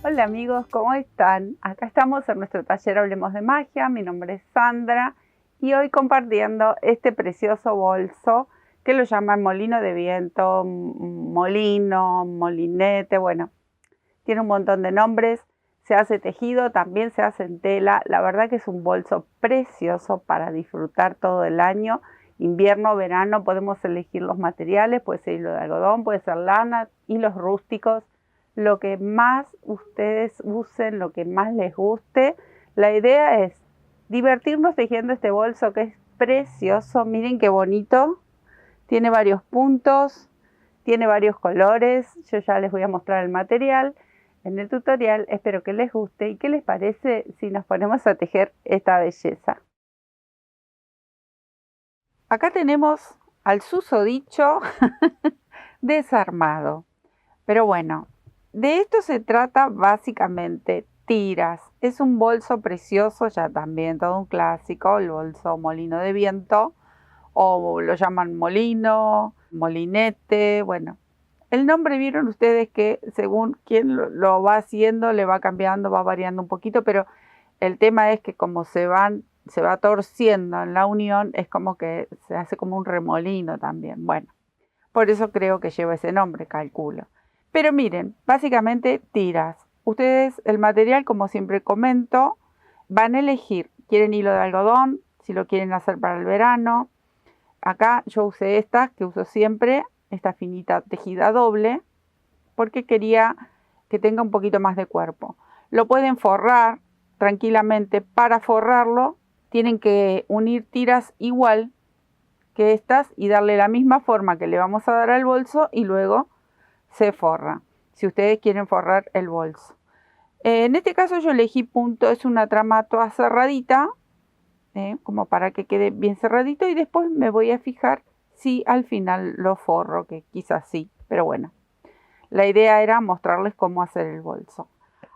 Hola amigos, ¿cómo están? Acá estamos en nuestro taller Hablemos de Magia. Mi nombre es Sandra y hoy compartiendo este precioso bolso que lo llaman molino de viento, molino, molinete, bueno, tiene un montón de nombres. Se hace tejido, también se hace en tela. La verdad que es un bolso precioso para disfrutar todo el año. Invierno, verano, podemos elegir los materiales, puede ser hilo de algodón, puede ser lana, hilos rústicos, lo que más ustedes usen, lo que más les guste. La idea es divertirnos tejiendo este bolso que es precioso. Miren qué bonito. Tiene varios puntos, tiene varios colores. Yo ya les voy a mostrar el material en el tutorial. Espero que les guste. ¿Y qué les parece si nos ponemos a tejer esta belleza? Acá tenemos al susodicho desarmado. Pero bueno, de esto se trata básicamente. Tiras. Es un bolso precioso, ya también todo un clásico, el bolso molino de viento, o lo llaman molino, molinete, bueno. El nombre vieron ustedes que según quien lo va haciendo, le va cambiando, va variando un poquito, pero el tema es que como se va torciendo en la unión, es como que se hace como un remolino también. Bueno, por eso creo que lleva ese nombre, calculo. Pero miren, básicamente tiras. Ustedes el material, como siempre comento, van a elegir. Quieren hilo de algodón, si lo quieren hacer para el verano. Acá yo usé esta, que uso siempre, esta finita tejida doble, porque quería que tenga un poquito más de cuerpo. Lo pueden forrar tranquilamente. Para forrarlo tienen que unir tiras igual que estas y darle la misma forma que le vamos a dar al bolso y luego se forra, si ustedes quieren forrar el bolso. En este caso yo elegí punto, es una trama toda cerradita, como para que quede bien cerradito, y después me voy a fijar si al final lo forro, que quizás sí, pero bueno. La idea era mostrarles cómo hacer el bolso.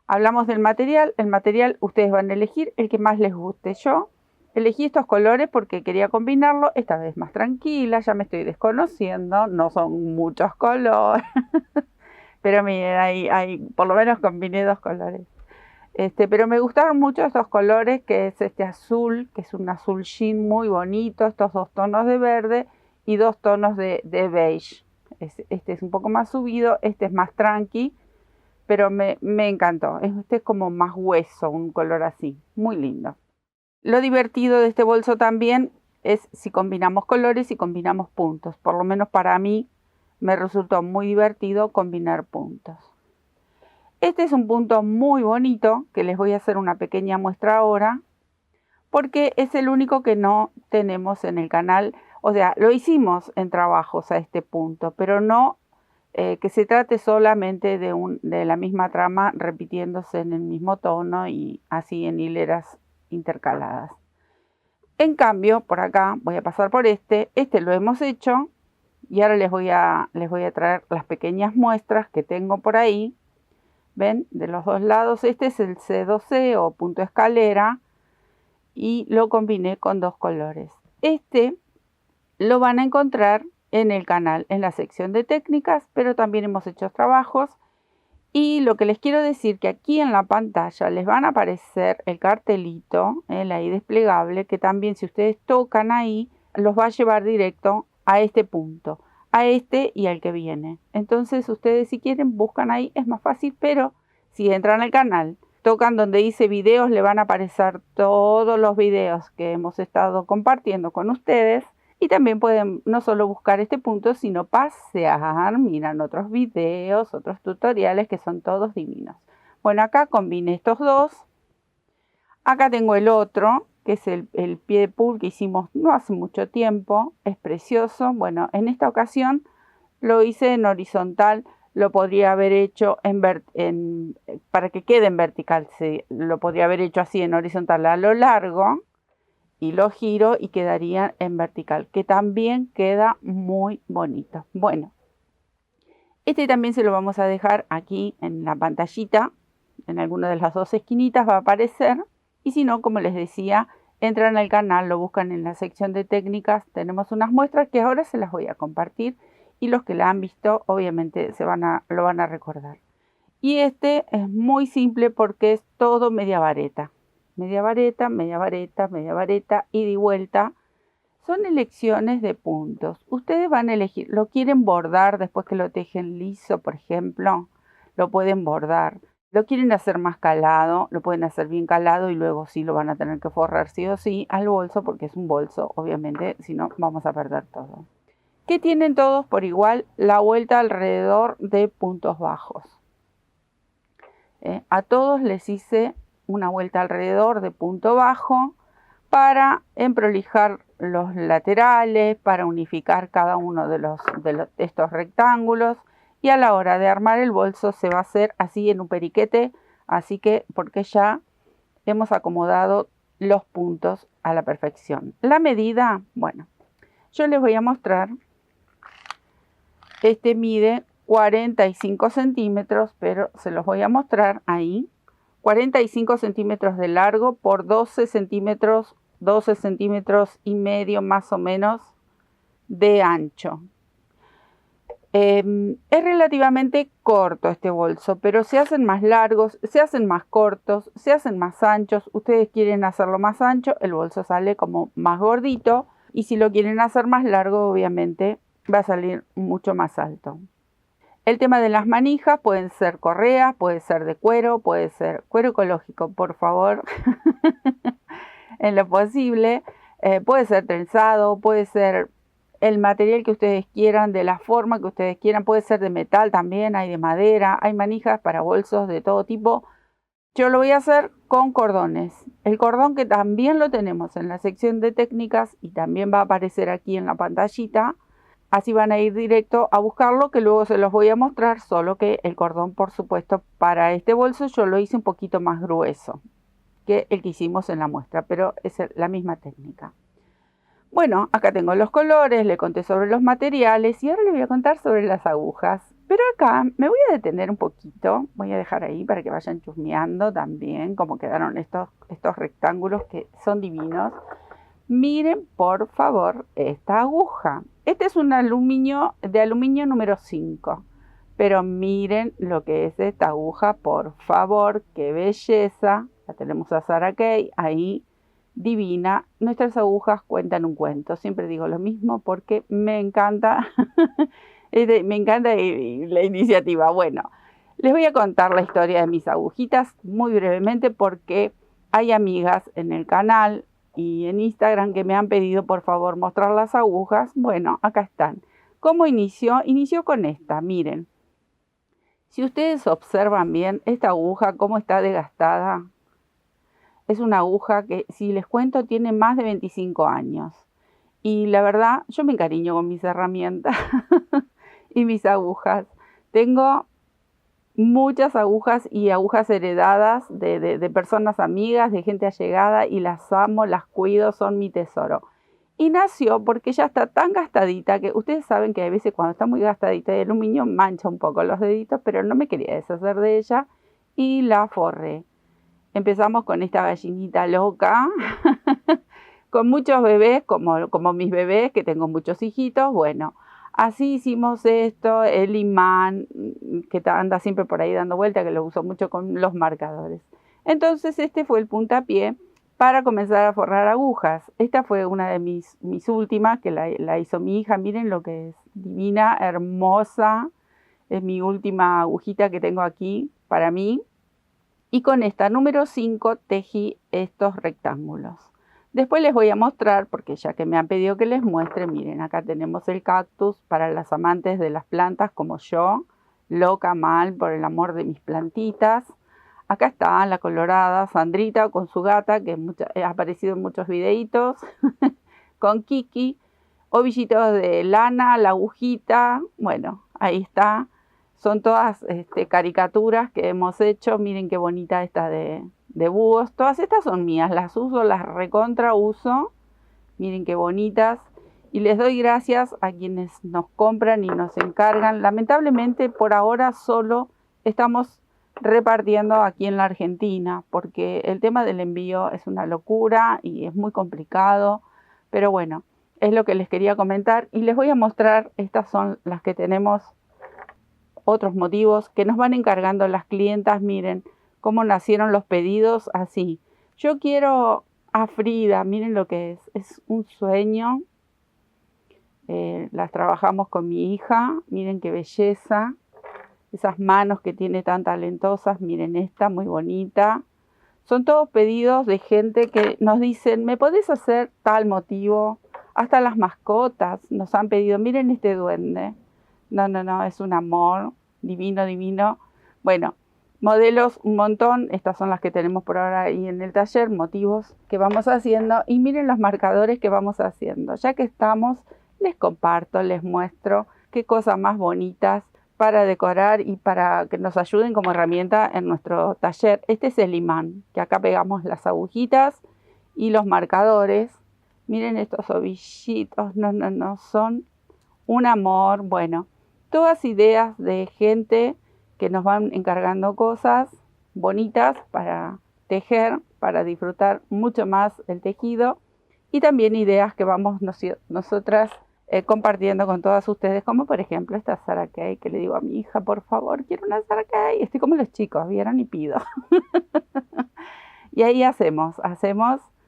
Hablamos del material. El material ustedes van a elegir el que más les guste. Yo elegí estos colores porque quería combinarlo. Esta vez más tranquila, ya me estoy desconociendo. No son muchos colores. Pero miren, por lo menos combiné dos colores. Pero me gustaron mucho estos colores, que es este azul, que es un azul jean muy bonito. Estos dos tonos de verde y dos tonos de beige. Este es un poco más subido, este es más tranqui, pero me encantó. Este es como más hueso, un color así, muy lindo. Lo divertido de este bolso también es si combinamos colores y combinamos puntos. Por lo menos para mí me resultó muy divertido combinar puntos. Este es un punto muy bonito que les voy a hacer una pequeña muestra ahora, porque es el único que no tenemos en el canal. O sea, lo hicimos en trabajos a este punto, pero no que se trate solamente de la misma trama repitiéndose en el mismo tono y así en hileras intercaladas. En cambio, por acá voy a pasar por este lo hemos hecho y ahora les voy a traer las pequeñas muestras que tengo por ahí. ¿Ven? De los dos lados, este es el C2C o punto escalera y lo combiné con dos colores. Este lo van a encontrar en el canal, en la sección de técnicas, pero también hemos hecho trabajos. Y lo que les quiero decir que aquí en la pantalla les van a aparecer el cartelito, el ahí desplegable, que también si ustedes tocan ahí, los va a llevar directo a este punto, a este y al que viene. Entonces ustedes si quieren buscan ahí, es más fácil, pero si entran al canal, tocan donde dice videos, le van a aparecer todos los videos que hemos estado compartiendo con ustedes. Y también pueden no solo buscar este punto, sino pasear, miran otros videos, otros tutoriales que son todos divinos. Bueno, acá combiné estos dos. Acá tengo el otro, que es el pie de pool que hicimos no hace mucho tiempo. Es precioso. Bueno, en esta ocasión lo hice en horizontal. Lo podría haber hecho para que quede en vertical. Sí, lo podría haber hecho así en horizontal a lo largo. Y lo giro y quedaría en vertical, que también queda muy bonito. Bueno, este también se lo vamos a dejar aquí en la pantallita, en alguna de las dos esquinitas va a aparecer. Y si no, como les decía, entran al canal, lo buscan en la sección de técnicas. Tenemos unas muestras que ahora se las voy a compartir y los que la han visto obviamente lo van a recordar. Y este es muy simple porque es todo media vareta. Media vareta, media vareta, media vareta, ida y vuelta. Son elecciones de puntos. Ustedes van a elegir, lo quieren bordar después que lo tejen liso, por ejemplo, lo pueden bordar. Lo quieren hacer más calado, lo pueden hacer bien calado y luego sí lo van a tener que forrar sí o sí al bolso porque es un bolso, obviamente, si no vamos a perder todo. ¿Qué tienen todos por igual? La vuelta alrededor de puntos bajos. A todos les hice una vuelta alrededor de punto bajo para emprolijar los laterales, para unificar cada uno de estos rectángulos, y a la hora de armar el bolso se va a hacer así en un periquete, así que porque ya hemos acomodado los puntos a la perfección. La medida, bueno, yo les voy a mostrar, este mide 45 centímetros, pero se los voy a mostrar ahí, 45 centímetros de largo por 12 centímetros y medio más o menos de ancho. Es relativamente corto este bolso, pero se hacen más largos, se hacen más cortos, se hacen más anchos. Ustedes quieren hacerlo más ancho, el bolso sale como más gordito, y si lo quieren hacer más largo, obviamente va a salir mucho más alto. El tema de las manijas pueden ser correas, puede ser de cuero, puede ser cuero ecológico, por favor, en lo posible. Puede ser trenzado, puede ser el material que ustedes quieran, de la forma que ustedes quieran, puede ser de metal también, hay de madera, hay manijas para bolsos de todo tipo. Yo lo voy a hacer con cordones. El cordón que también lo tenemos en la sección de técnicas y también va a aparecer aquí en la pantallita. Así van a ir directo a buscarlo, que luego se los voy a mostrar, solo que el cordón, por supuesto, para este bolso yo lo hice un poquito más grueso que el que hicimos en la muestra, pero es la misma técnica. Bueno, acá tengo los colores, le conté sobre los materiales y ahora les voy a contar sobre las agujas. Pero acá me voy a detener un poquito, voy a dejar ahí para que vayan chusmeando también cómo quedaron estos rectángulos que son divinos. Miren por favor esta aguja. Este es un aluminio número 5. Pero miren lo que es esta aguja, por favor, qué belleza. La tenemos a Sarah Kay ahí, divina. Nuestras agujas cuentan un cuento. Siempre digo lo mismo porque me encanta, me encanta la iniciativa. Bueno, les voy a contar la historia de mis agujitas muy brevemente porque hay amigas en el canal y en Instagram que me han pedido por favor mostrar las agujas. Bueno, acá están. ¿Cómo inició? Inició con esta, miren. Si ustedes observan bien esta aguja, cómo está desgastada, es una aguja que, si les cuento, tiene más de 25 años. Y la verdad, yo me encariño con mis herramientas y mis agujas. Tengo muchas agujas y agujas heredadas de personas amigas, de gente allegada, y las amo, las cuido, son mi tesoro. Y nació porque ya está tan gastadita que ustedes saben que a veces cuando está muy gastadita de aluminio mancha un poco los deditos, pero no me quería deshacer de ella y la forré. Empezamos con esta gallinita loca, con muchos bebés, como mis bebés, que tengo muchos hijitos. Bueno, así hicimos esto, el imán, que anda siempre por ahí dando vuelta, que lo uso mucho con los marcadores. Entonces este fue el puntapié para comenzar a forrar agujas. Esta fue una de mis últimas, que la hizo mi hija. Miren lo que es, divina, hermosa. Es mi última agujita que tengo aquí para mí. Y con esta número 5 tejí estos rectángulos. Después les voy a mostrar, porque ya que me han pedido que les muestre, miren, acá tenemos el cactus para las amantes de las plantas como yo, loca mal por el amor de mis plantitas. Acá está la colorada Sandrita con su gata, que ha aparecido en muchos videitos, con Kiki, ovillitos de lana, la agujita, bueno, ahí está. Son todas caricaturas que hemos hecho. Miren qué bonita esta de búhos. Todas estas son mías, las uso, las recontra uso. Miren qué bonitas. Y les doy gracias a quienes nos compran y nos encargan. Lamentablemente por ahora solo estamos repartiendo aquí en la Argentina, porque el tema del envío es una locura y es muy complicado. Pero bueno, es lo que les quería comentar. Y les voy a mostrar, estas son las que tenemos otros motivos que nos van encargando las clientas. Miren cómo nacieron los pedidos así. Yo quiero a Frida, miren lo que es un sueño. Las trabajamos con mi hija, miren qué belleza. Esas manos que tiene tan talentosas, miren esta, muy bonita. Son todos pedidos de gente que nos dicen, ¿me podés hacer tal motivo? Hasta las mascotas nos han pedido, miren este duende. No, es un amor, divino, divino. Bueno, modelos un montón, estas son las que tenemos por ahora ahí en el taller, motivos que vamos haciendo. Y miren los marcadores que vamos haciendo. Ya que estamos, les comparto, les muestro qué cosas más bonitas para decorar y para que nos ayuden como herramienta en nuestro taller. Este es el imán, que acá pegamos las agujitas y los marcadores. Miren estos ovillitos, no, son un amor. Bueno, todas ideas de gente que nos van encargando cosas bonitas para tejer, para disfrutar mucho más el tejido, y también ideas que vamos nosotras compartiendo con todas ustedes, como por ejemplo esta Zara Kay, que le digo a mi hija, por favor, quiero una Zara Kay. Estoy como los chicos, vieron, y pido. Y ahí hacemos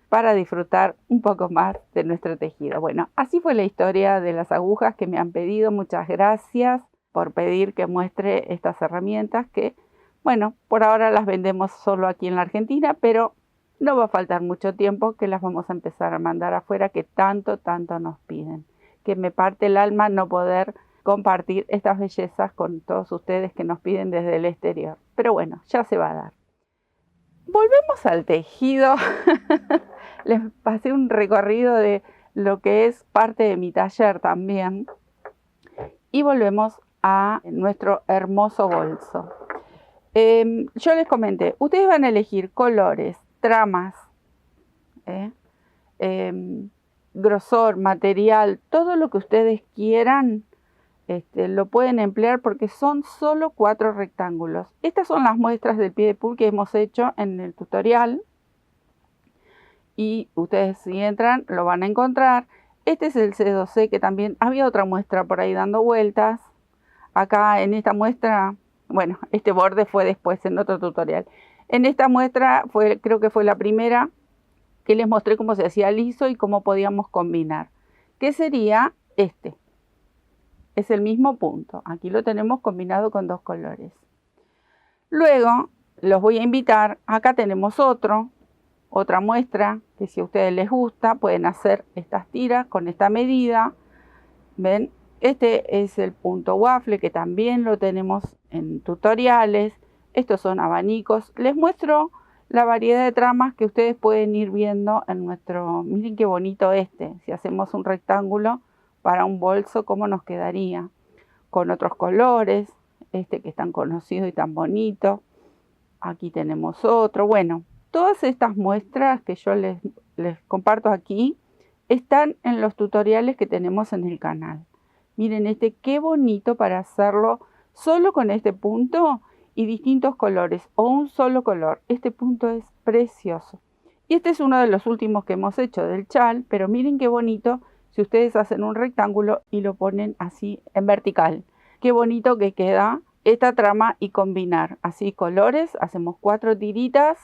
para disfrutar un poco más de nuestro tejido. Bueno, así fue la historia de las agujas que me han pedido. Muchas gracias por pedir que muestre estas herramientas que, bueno, por ahora las vendemos solo aquí en la Argentina, pero no va a faltar mucho tiempo que las vamos a empezar a mandar afuera, que tanto nos piden. Que me parte el alma no poder compartir estas bellezas con todos ustedes que nos piden desde el exterior. Pero bueno, ya se va a dar. Volvemos al tejido. Les pasé un recorrido de lo que es parte de mi taller también. Y volvemos a nuestro hermoso bolso. Yo les comenté, ustedes van a elegir colores, tramas, grosor, material, todo lo que ustedes quieran, lo pueden emplear porque son solo 4 rectángulos. Estas son las muestras del pie de pool que hemos hecho en el tutorial. Y ustedes si entran lo van a encontrar. Este es el C2C, que también había otra muestra por ahí dando vueltas. Acá en esta muestra, bueno, este borde fue después en otro tutorial. En esta muestra creo que fue la primera que les mostré cómo se hacía liso y cómo podíamos combinar. ¿Qué sería este? Es el mismo punto. Aquí lo tenemos combinado con 2 colores. Luego los voy a invitar. Acá tenemos otra muestra que si a ustedes les gusta pueden hacer estas tiras con esta medida. ¿Ven? Este es el punto waffle, que también lo tenemos en tutoriales. Estos son abanicos. Les muestro la variedad de tramas que ustedes pueden ir viendo en nuestro... Miren qué bonito si hacemos un rectángulo para un bolso, cómo nos quedaría. Con otros colores, que es tan conocido y tan bonito. Aquí tenemos otro. Bueno, todas estas muestras que yo les comparto aquí están en los tutoriales que tenemos en el canal. Miren qué bonito para hacerlo solo con este punto y distintos colores o un solo color. Este punto es precioso. Y este es uno de los últimos que hemos hecho del chal, pero miren qué bonito si ustedes hacen un rectángulo y lo ponen así en vertical. Qué bonito que queda esta trama y combinar así colores. Hacemos 4 tiritas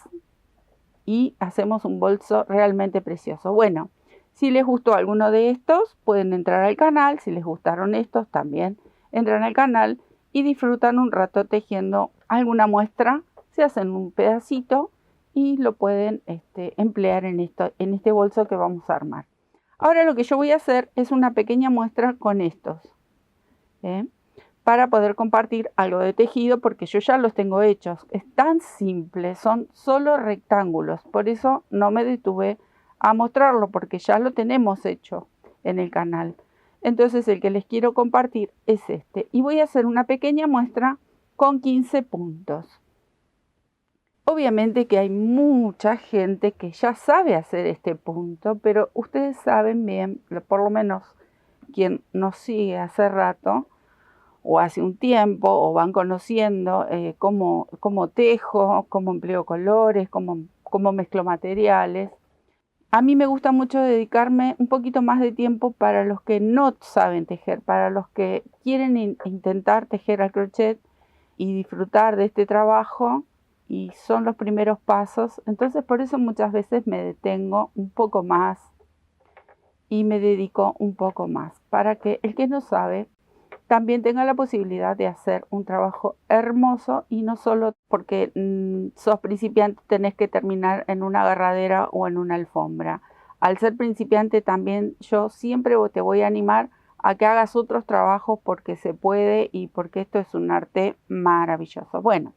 y hacemos un bolso realmente precioso. Bueno, si les gustó alguno de estos, pueden entrar al canal. Si les gustaron estos, también entran al canal y disfrutan un rato tejiendo alguna muestra. Se hacen un pedacito y lo pueden emplear en este bolso que vamos a armar. Ahora lo que yo voy a hacer es una pequeña muestra con estos, para poder compartir algo de tejido, porque yo ya los tengo hechos. Es tan simple, son solo rectángulos. Por eso no me detuve a mostrarlo, porque ya lo tenemos hecho en el canal. Entonces el que les quiero compartir es y voy a hacer una pequeña muestra con 15 puntos. Obviamente que hay mucha gente que ya sabe hacer este punto, pero ustedes saben bien, por lo menos quien nos sigue hace rato o hace un tiempo, o van conociendo cómo tejo, cómo empleo colores, cómo mezclo materiales. A mí me gusta mucho dedicarme un poquito más de tiempo para los que no saben tejer, para los que quieren intentar tejer al crochet y disfrutar de este trabajo, y son los primeros pasos. Entonces por eso muchas veces me detengo un poco más y me dedico un poco más, para que el que no sabe también tenga la posibilidad de hacer un trabajo hermoso, y no solo porque sos principiante tenés que terminar en una agarradera o en una alfombra. Al ser principiante también yo siempre te voy a animar a que hagas otros trabajos, porque se puede y porque esto es un arte maravilloso. Bueno,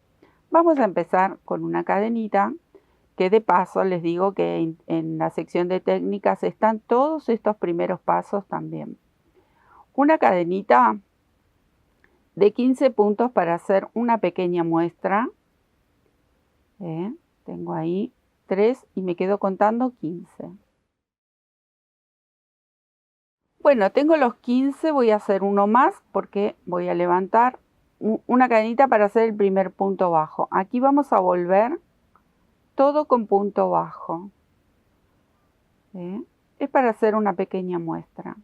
vamos a empezar con una cadenita, que de paso les digo que en la sección de técnicas están todos estos primeros pasos también. Una cadenita de 15 puntos para hacer una pequeña muestra. Tengo ahí 3 y me quedo contando 15. Bueno, tengo los 15, voy a hacer uno más porque voy a levantar una cadenita para hacer el primer punto bajo. Aquí vamos a volver todo con punto bajo. Es para hacer una pequeña muestra.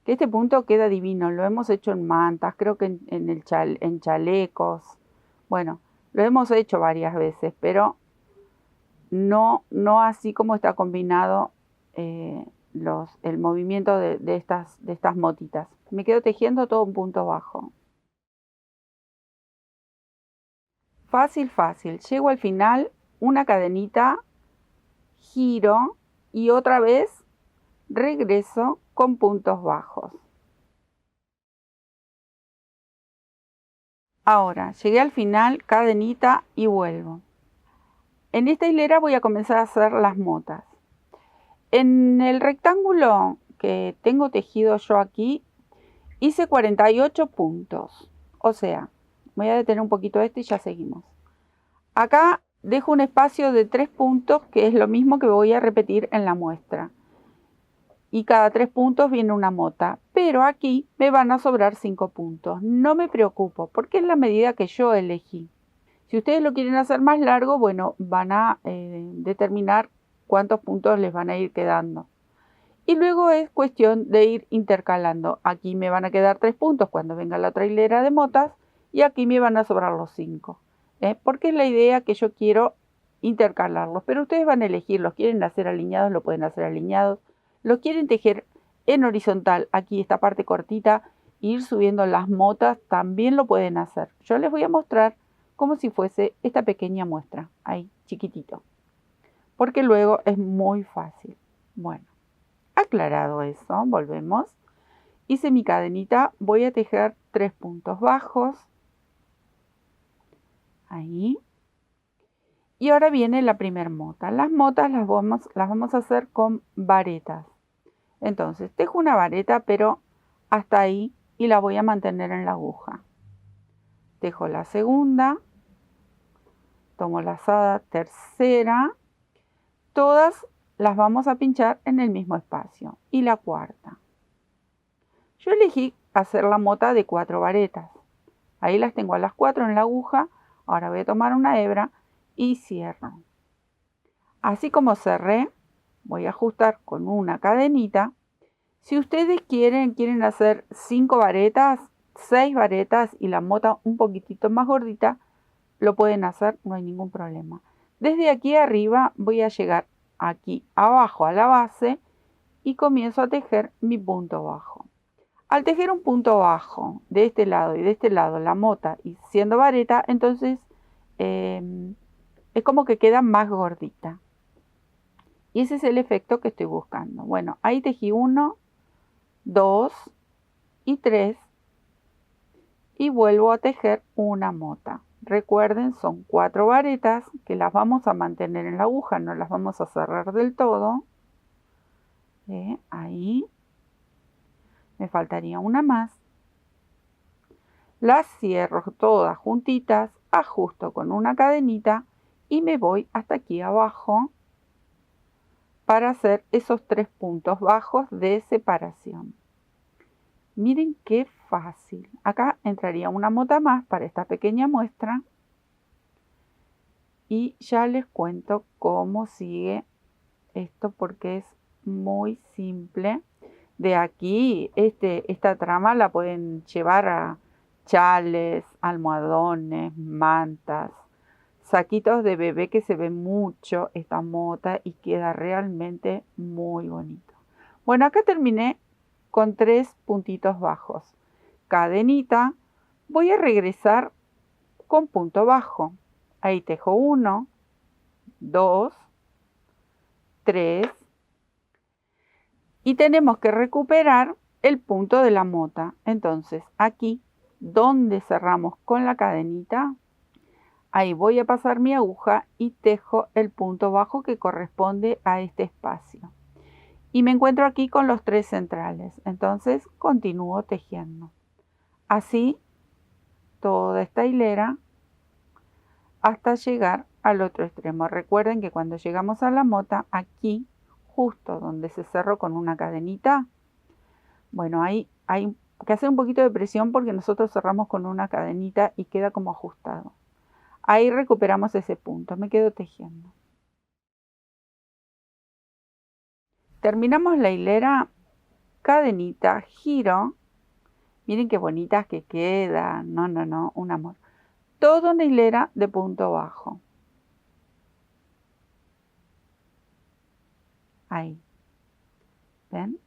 Que este punto queda divino, lo hemos hecho en mantas, creo que en chalecos. Bueno, lo hemos hecho varias veces, pero no así como está combinado el movimiento de estas motitas. Me quedo tejiendo todo un punto bajo. Fácil, fácil. Llego al final, una cadenita, giro y otra vez regreso con puntos bajos. Ahora, llegué al final, cadenita y vuelvo. En esta hilera voy a comenzar a hacer las motas. En el rectángulo que tengo tejido yo aquí, hice 48 puntos. O sea, voy a detener un poquito esto y ya seguimos. Acá dejo un espacio de 3 puntos, que es lo mismo que voy a repetir en la muestra. Y cada 3 puntos viene una mota, pero aquí me van a sobrar 5 puntos. No me preocupo, porque es la medida que yo elegí. Si ustedes lo quieren hacer más largo, bueno, van a determinar cuántos puntos les van a ir quedando. Y luego es cuestión de ir intercalando. Aquí me van a quedar 3 puntos cuando venga la otra hilera de motas, y aquí me van a sobrar los 5. Porque es la idea que yo quiero intercalarlos. Pero ustedes van a elegir, los quieren hacer alineados, lo pueden hacer alineados. Los quieren tejer en horizontal, aquí esta parte cortita, ir subiendo las motas, también lo pueden hacer. Yo les voy a mostrar como si fuese esta pequeña muestra, ahí, chiquitito. Porque luego es muy fácil. Bueno, aclarado eso, volvemos. Hice mi cadenita, voy a tejer 3 puntos bajos. Ahí. Y ahora viene la primera mota. Las motas las vamos a hacer con varetas. Entonces, tejo una vareta, pero hasta ahí, y la voy a mantener en la aguja. Tejo la segunda, tomo la lazada tercera, todas las vamos a pinchar en el mismo espacio. Y la cuarta. Yo elegí hacer la mota de 4 varetas. Ahí las tengo a las 4 en la aguja. Ahora voy a tomar una hebra y cierro. Así como cerré, voy a ajustar con una cadenita. Si ustedes quieren hacer 5 varetas, 6 varetas y la mota un poquitito más gordita, lo pueden hacer, no hay ningún problema. Desde aquí arriba voy a llegar aquí abajo a la base y comienzo a tejer mi punto bajo. Al tejer un punto bajo de este lado y de este lado la mota y siendo vareta, entonces es como que queda más gordita. Y ese es el efecto que estoy buscando. Bueno, ahí tejí 1, 2 y 3 y vuelvo a tejer una mota. Recuerden, son 4 varetas que las vamos a mantener en la aguja, no las vamos a cerrar del todo. Ahí me faltaría una más. Las cierro todas juntitas, ajusto con una cadenita y me voy hasta aquí abajo para hacer esos 3 puntos bajos de separación. Miren qué fácil. Acá entraría una mota más para esta pequeña muestra y ya les cuento cómo sigue esto porque es muy simple. De aquí, esta trama la pueden llevar a chales, almohadones, mantas, saquitos de bebé, que se ve mucho esta mota y queda realmente muy bonito. Bueno, acá terminé con 3 puntitos bajos. Cadenita, voy a regresar con punto bajo. Ahí tejo 1, 2, 3 y tenemos que recuperar el punto de la mota. Entonces aquí donde cerramos con la cadenita, ahí voy a pasar mi aguja y tejo el punto bajo que corresponde a este espacio. Y me encuentro aquí con los 3 centrales. Entonces continúo tejiendo. Así toda esta hilera hasta llegar al otro extremo. Recuerden que cuando llegamos a la mota, aquí, justo donde se cerró con una cadenita, bueno, ahí hay que hacer un poquito de presión porque nosotros cerramos con una cadenita y queda como ajustado. Ahí recuperamos ese punto. Me quedo tejiendo. Terminamos la hilera, cadenita, giro. Miren qué bonitas que quedan. No, no, no, un amor. Toda una hilera de punto bajo. Ahí. ¿Ven?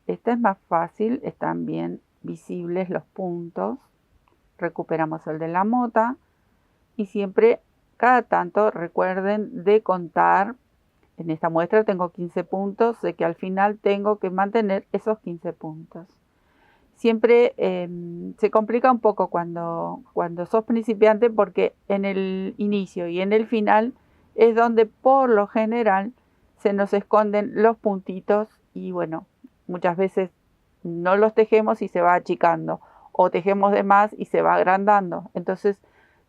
Esta es más fácil, están bien visibles los puntos. Recuperamos el de la mota. Y siempre, cada tanto, recuerden de contar. En esta muestra tengo 15 puntos, sé que al final tengo que mantener esos 15 puntos. Siempre se complica un poco cuando sos principiante porque en el inicio y en el final es donde por lo general se nos esconden los puntitos y bueno, muchas veces no los tejemos y se va achicando o tejemos de más y se va agrandando. Entonces,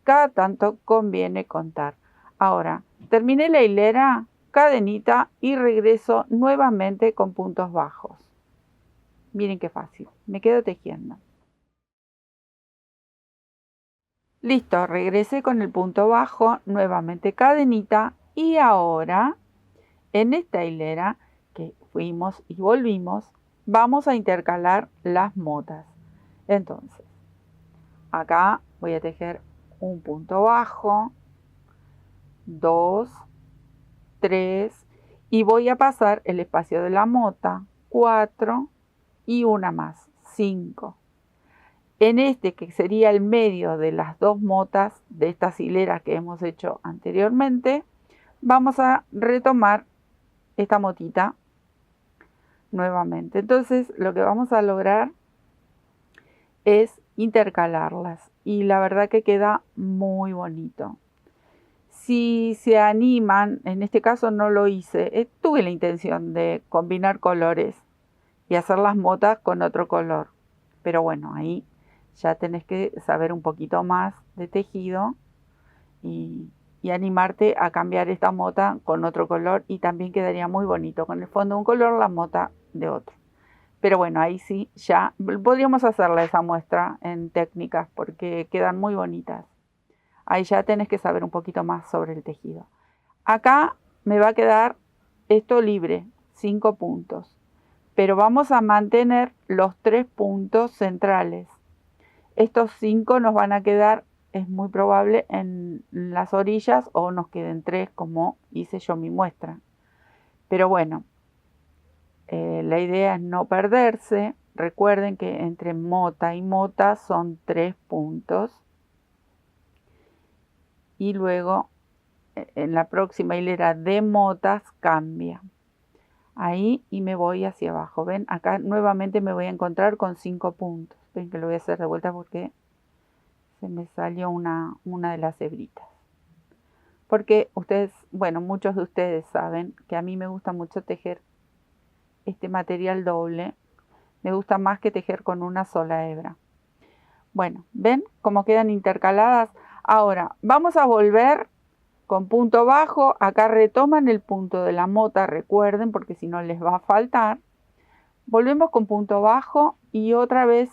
cada tanto conviene contar. Ahora, terminé la hilera, cadenita y regreso nuevamente con puntos bajos. Miren qué fácil, me quedo tejiendo. Listo, regresé con el punto bajo, nuevamente cadenita y ahora en esta hilera que fuimos y volvimos, vamos a intercalar las motas. Entonces, acá voy a tejer un punto bajo, 2, 3 y voy a pasar el espacio de la mota, 4 y una más, 5. En este que sería el medio de las 2 motas de estas hileras que hemos hecho anteriormente, vamos a retomar esta motita nuevamente. Entonces lo que vamos a lograr es intercalarlas y la verdad que queda muy bonito. Si se animan, en este caso no lo hice, tuve la intención de combinar colores y hacer las motas con otro color. Pero bueno, ahí ya tenés que saber un poquito más de tejido y animarte a cambiar esta mota con otro color y también quedaría muy bonito. Con el fondo de un color, la mota de otro. Pero bueno, ahí sí, ya podríamos hacerla esa muestra en técnicas porque quedan muy bonitas. Ahí ya tenés que saber un poquito más sobre el tejido. Acá me va a quedar esto libre, 5 puntos. Pero vamos a mantener los 3 puntos centrales. Estos 5 nos van a quedar, es muy probable, en las orillas o nos queden 3 como hice yo mi muestra. Pero bueno, la idea es no perderse. Recuerden que entre mota y mota son 3 puntos. Y luego en la próxima hilera de motas cambia. Ahí y me voy hacia abajo. Ven, acá nuevamente me voy a encontrar con 5 puntos. Ven que lo voy a hacer de vuelta porque se me salió una de las hebritas. Porque ustedes, bueno, muchos de ustedes saben que a mí me gusta mucho tejer este material doble. Me gusta más que tejer con una sola hebra. Bueno, ¿ven cómo quedan intercaladas? Ahora, vamos a volver con punto bajo. Acá retoman el punto de la mota, recuerden, porque si no les va a faltar. Volvemos con punto bajo y otra vez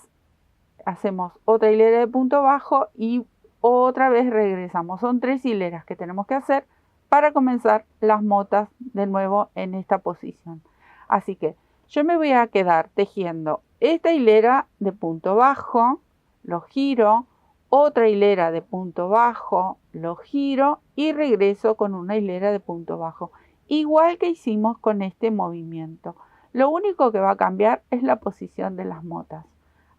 hacemos otra hilera de punto bajo y otra vez regresamos. Son 3 hileras que tenemos que hacer para comenzar las motas de nuevo en esta posición. Así que yo me voy a quedar tejiendo esta hilera de punto bajo, lo giro, otra hilera de punto bajo, lo giro y regreso con una hilera de punto bajo, igual que hicimos con este movimiento. Lo único que va a cambiar es la posición de las motas.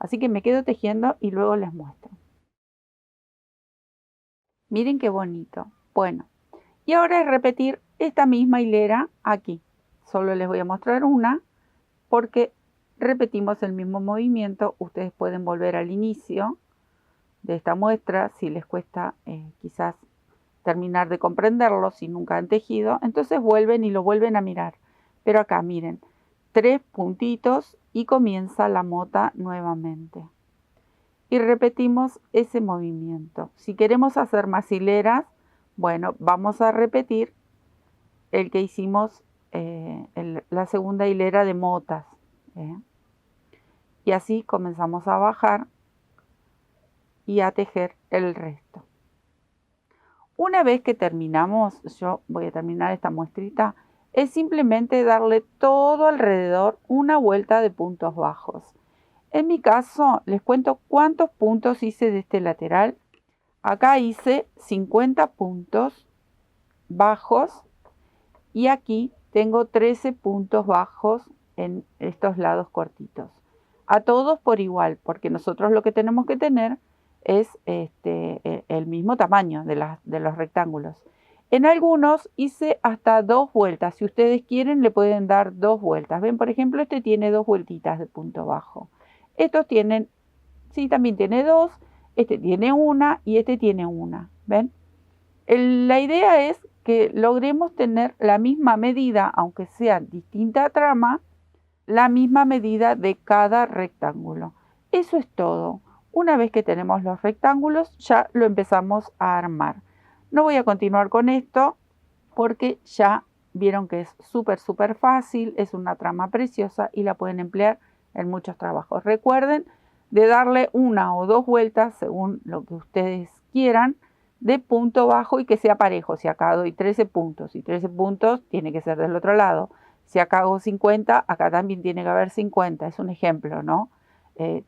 Así que me quedo tejiendo y luego les muestro. Miren qué bonito. Bueno, y ahora es repetir esta misma hilera aquí. Solo les voy a mostrar una porque repetimos el mismo movimiento. Ustedes pueden volver al inicio de esta muestra si les cuesta quizás terminar de comprenderlo, si nunca han tejido. Entonces vuelven y lo vuelven a mirar. Pero acá miren, 3 puntitos y comienza la mota nuevamente. Y repetimos ese movimiento. Si queremos hacer más hileras, bueno, vamos a repetir el que hicimos la segunda hilera de motas. Y así comenzamos a bajar y a tejer el resto. Una vez que terminamos, yo voy a terminar esta muestrita, es simplemente darle todo alrededor una vuelta de puntos bajos. En mi caso, les cuento cuántos puntos hice de este lateral. Acá hice 50 puntos bajos y aquí tengo 13 puntos bajos en estos lados cortitos. A todos por igual, porque nosotros lo que tenemos que tener es el mismo tamaño de los rectángulos. En algunos hice hasta 2 vueltas. Si ustedes quieren, le pueden dar 2 vueltas. Ven, por ejemplo, este tiene 2 vueltitas de punto bajo. Estos tienen, sí, también tiene 2. Este tiene 1 y este tiene 1. ¿Ven? La idea es que logremos tener la misma medida, aunque sea distinta trama, la misma medida de cada rectángulo. Eso es todo. Una vez que tenemos los rectángulos, ya lo empezamos a armar. No voy a continuar con esto porque ya vieron que es súper fácil, es una trama preciosa y la pueden emplear en muchos trabajos. Recuerden de darle 1 o 2 vueltas, según lo que ustedes quieran, de punto bajo y que sea parejo. Si acá doy 13 puntos y 13 puntos, tiene que ser del otro lado. Si acá hago 50, acá también tiene que haber 50. Es un ejemplo, ¿no?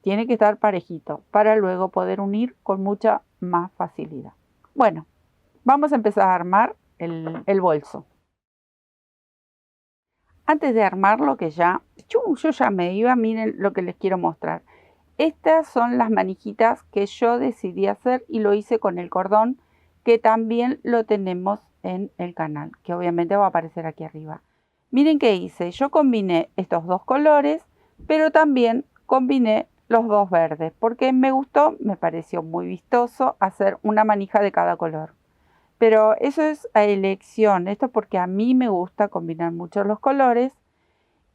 Tiene que estar parejito para luego poder unir con mucha más facilidad. Bueno, vamos a empezar a armar el bolso. Antes de armarlo, que yo ya me iba, miren lo que les quiero mostrar. Estas son las manijitas que yo decidí hacer y lo hice con el cordón, que también lo tenemos en el canal, que obviamente va a aparecer aquí arriba. Miren qué hice, yo combiné estos 2 colores, pero también combiné los 2 verdes, porque me gustó, me pareció muy vistoso hacer una manija de cada color. Pero eso es a elección, esto porque a mí me gusta combinar mucho los colores.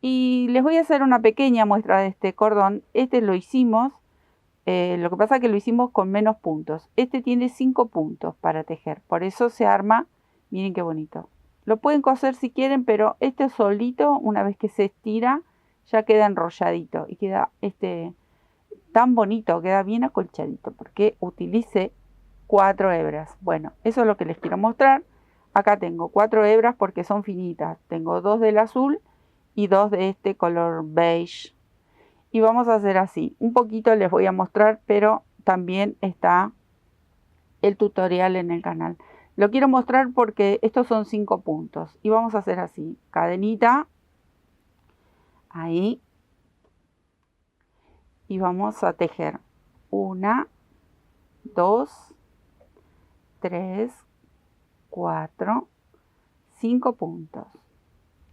Y les voy a hacer una pequeña muestra de este cordón. Este lo hicimos, lo que pasa es que lo hicimos con menos puntos. Este tiene 5 puntos para tejer, por eso se arma, miren qué bonito. Lo pueden coser si quieren, pero este solito, una vez que se estira, ya queda enrolladito y queda tan bonito, queda bien acolchadito, porque utilice 4 hebras. Bueno, eso es lo que les quiero mostrar. Acá tengo 4 hebras porque son finitas. Tengo 2 del azul y 2 de este color beige. Y vamos a hacer así. Un poquito les voy a mostrar, pero también está el tutorial en el canal. Lo quiero mostrar porque estos son 5 puntos. Y vamos a hacer así. Cadenita. Ahí. Y vamos a tejer 1, 2, 3, 4, 5 puntos.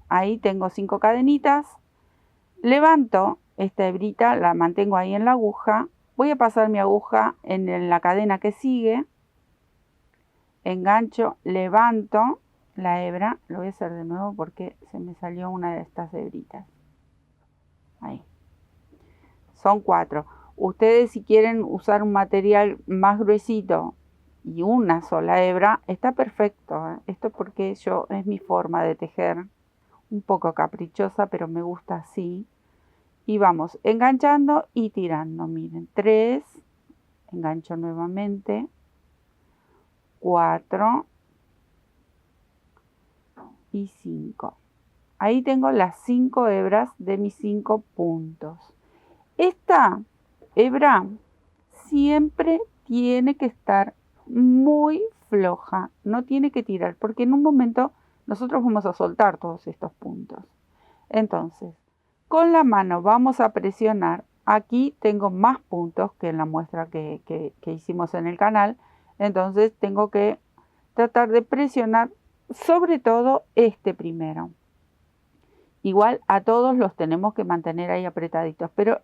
Ahí tengo 5 cadenitas. Levanto esta hebrita, la mantengo ahí en la aguja. Voy a pasar mi aguja en la cadena que sigue. Engancho, levanto la hebra. Lo voy a hacer de nuevo porque se me salió una de estas hebritas. Ahí. Son 4. Ustedes, si quieren usar un material más gruesito y una sola hebra, está perfecto, ¿eh? Esto porque es mi forma de tejer. Un poco caprichosa, pero me gusta así. Y vamos enganchando y tirando. Miren, 3, engancho nuevamente, 4, y 5. Ahí tengo las 5 hebras de mis 5 puntos. Esta hebra siempre tiene que estar muy floja, no tiene que tirar, porque en un momento nosotros vamos a soltar todos estos puntos. Entonces, con la mano vamos a presionar. Aquí tengo más puntos que en la muestra que hicimos en el canal. Entonces tengo que tratar de presionar sobre todo este primero. Igual a todos los tenemos que mantener ahí apretaditos, pero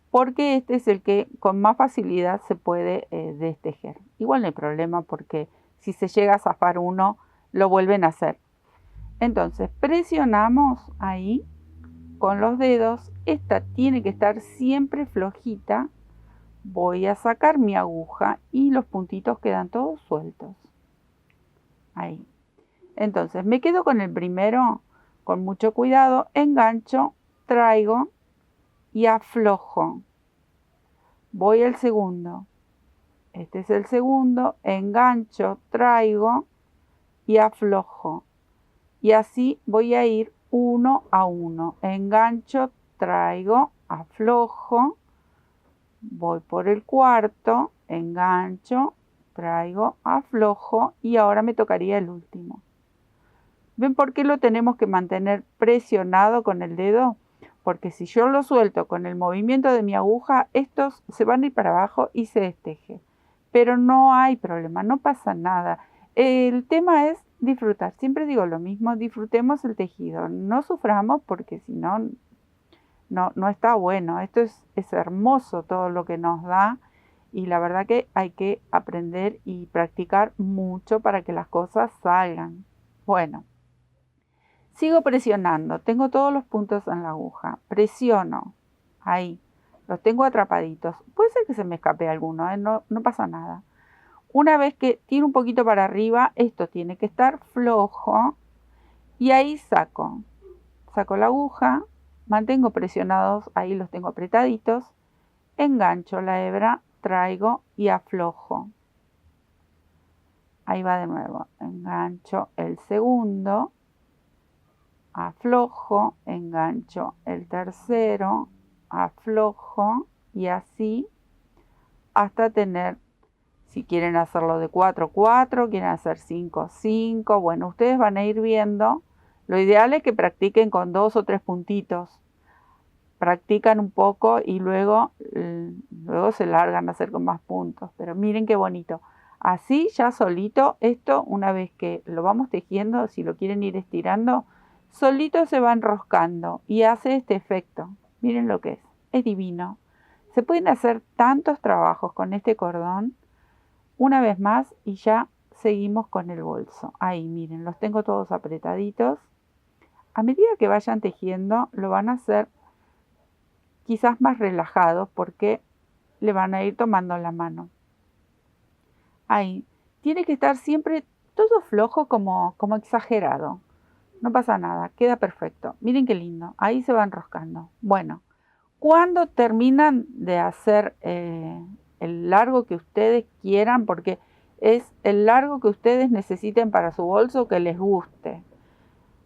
porque este es el que con más facilidad se puede destejer. Igual no hay problema porque si se llega a zafar uno, lo vuelven a hacer. Entonces presionamos ahí con los dedos. Esta tiene que estar siempre flojita. Voy a sacar mi aguja y los puntitos quedan todos sueltos. Ahí. Entonces me quedo con el primero, con mucho cuidado, engancho, traigo y aflojo. Voy al segundo. Este es el segundo, engancho, traigo y aflojo. Y así voy a ir uno a uno. Engancho, traigo, aflojo. Voy por el cuarto, engancho, traigo, aflojo y ahora me tocaría el último. ¿Ven por qué lo tenemos que mantener presionado con el dedo? Porque si yo lo suelto con el movimiento de mi aguja, estos se van a ir para abajo y se desteje. Pero no hay problema, no pasa nada. El tema es disfrutar. Siempre digo lo mismo, disfrutemos el tejido. No suframos porque si no, no está bueno. Esto es hermoso todo lo que nos da. Y la verdad que hay que aprender y practicar mucho para que las cosas salgan. Bueno. Sigo presionando, tengo todos los puntos en la aguja, presiono, ahí, los tengo atrapaditos. Puede ser que se me escape alguno, no pasa nada. Una vez que tiro un poquito para arriba, esto tiene que estar flojo y ahí saco la aguja, mantengo presionados, ahí los tengo apretaditos, engancho la hebra, traigo y aflojo. Ahí va de nuevo, engancho el segundo, aflojo, engancho el tercero, aflojo y así hasta tener, si quieren hacerlo de 4, 4, quieren hacer 5, 5, bueno, ustedes van a ir viendo. Lo ideal es que practiquen con 2 o 3 puntitos. Practican un poco y luego se largan a hacer con más puntos. Pero miren qué bonito. Así ya solito, esto una vez que lo vamos tejiendo, si lo quieren ir estirando, solito se va enroscando y hace este efecto. Miren lo que es divino. Se pueden hacer tantos trabajos con este cordón. Una vez más y ya seguimos con el bolso. Ahí miren, los tengo todos apretaditos. A medida que vayan tejiendo, lo van a hacer quizás más relajados porque le van a ir tomando la mano. Ahí, tiene que estar siempre todo flojo como exagerado. No pasa nada, queda perfecto. Miren qué lindo, ahí se va enroscando. Bueno, cuando terminan de hacer el largo que ustedes quieran, porque es el largo que ustedes necesiten para su bolso que les guste,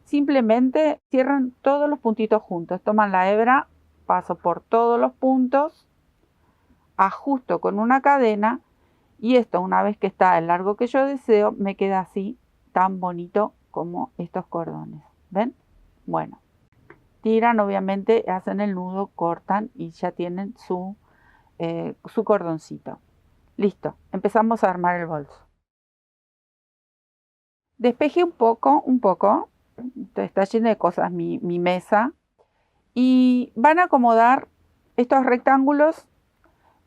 simplemente cierran todos los puntitos juntos. Toman la hebra, paso por todos los puntos, ajusto con una cadena y esto, una vez que está el largo que yo deseo, me queda así tan bonito como estos cordones. ¿Ven? Bueno, tiran, obviamente, hacen el nudo, cortan y ya tienen su cordoncito. Listo, empezamos a armar el bolso. Despejé un poco, está lleno de cosas mi mesa, y van a acomodar estos rectángulos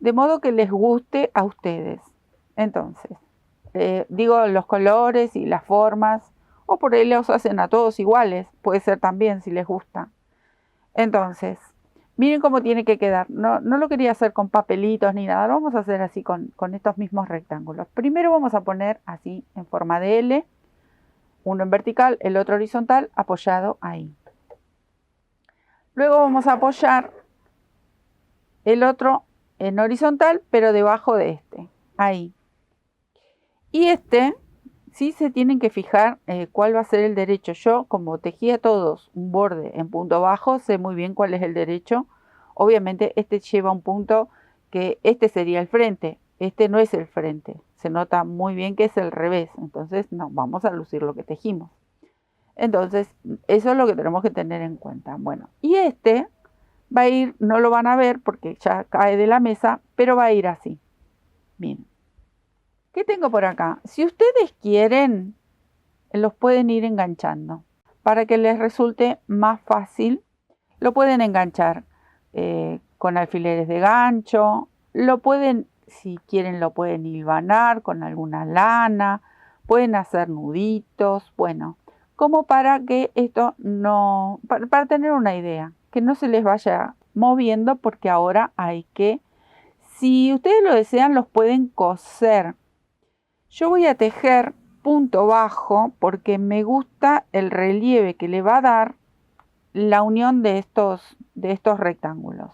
de modo que les guste a ustedes. Entonces, digo los colores y las formas, o por ahí los hacen a todos iguales, puede ser también si les gusta. Entonces, miren cómo tiene que quedar. No lo quería hacer con papelitos ni nada, lo vamos a hacer así con estos mismos rectángulos. Primero vamos a poner así en forma de L, uno en vertical, el otro horizontal, apoyado ahí. Luego vamos a apoyar el otro en horizontal, pero debajo de este, ahí. Y sí se tienen que fijar cuál va a ser el derecho. Yo, como tejía todos un borde en punto bajo, sé muy bien cuál es el derecho. Obviamente este lleva un punto que este sería el frente, este no es el frente. Se nota muy bien que es el revés, entonces no, vamos a lucir lo que tejimos. Entonces, eso es lo que tenemos que tener en cuenta. Bueno, y este va a ir, no lo van a ver porque ya cae de la mesa, pero va a ir así. Bien. ¿Qué tengo por acá? Si ustedes quieren, los pueden ir enganchando. Para que les resulte más fácil, lo pueden enganchar con alfileres de gancho. Lo pueden, si quieren, lo pueden hilvanar con alguna lana. Pueden hacer nuditos. Bueno, como para que esto no, para tener una idea, que no se les vaya moviendo porque ahora hay que, si ustedes lo desean, los pueden coser. Yo voy a tejer punto bajo porque me gusta el relieve que le va a dar la unión de estos rectángulos.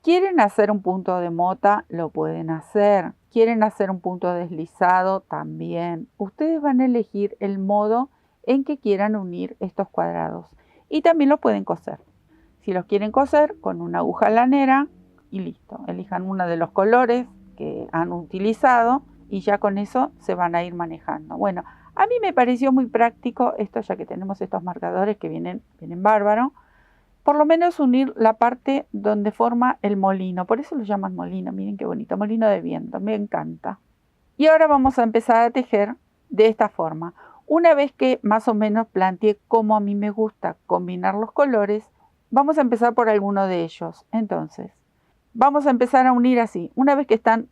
¿Quieren hacer un punto de mota? Lo pueden hacer. ¿Quieren hacer un punto deslizado? También. Ustedes van a elegir el modo en que quieran unir estos cuadrados. Y también lo pueden coser. Si los quieren coser con una aguja lanera y listo. Elijan uno de los colores que han utilizado y ya con eso se van a ir manejando. Bueno, a mí me pareció muy práctico esto, ya que tenemos estos marcadores que vienen bárbaro. Por lo menos unir la parte donde forma el molino. Por eso lo llaman molino. Miren qué bonito. Molino de viento. Me encanta. Y ahora vamos a empezar a tejer de esta forma. Una vez que más o menos planteé cómo a mí me gusta combinar los colores, vamos a empezar por alguno de ellos. Entonces, vamos a empezar a unir así. Una vez que están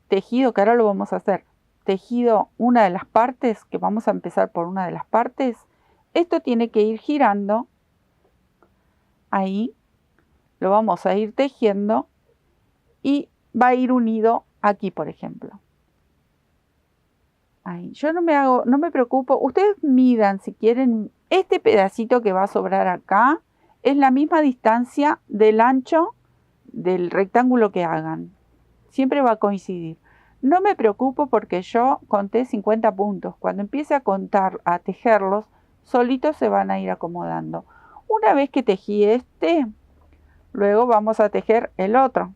tejido, que ahora lo vamos a hacer, tejido una de las partes, que vamos a empezar por una de las partes, esto tiene que ir girando. Ahí lo vamos a ir tejiendo y va a ir unido aquí, por ejemplo. Ahí. Yo no me preocupo. Ustedes midan si quieren. Este pedacito que va a sobrar acá es la misma distancia del ancho del rectángulo que hagan. Siempre va a coincidir. No me preocupo porque yo conté 50 puntos. Cuando empiece a contar, a tejerlos, solitos se van a ir acomodando. Una vez que tejí este, luego vamos a tejer el otro.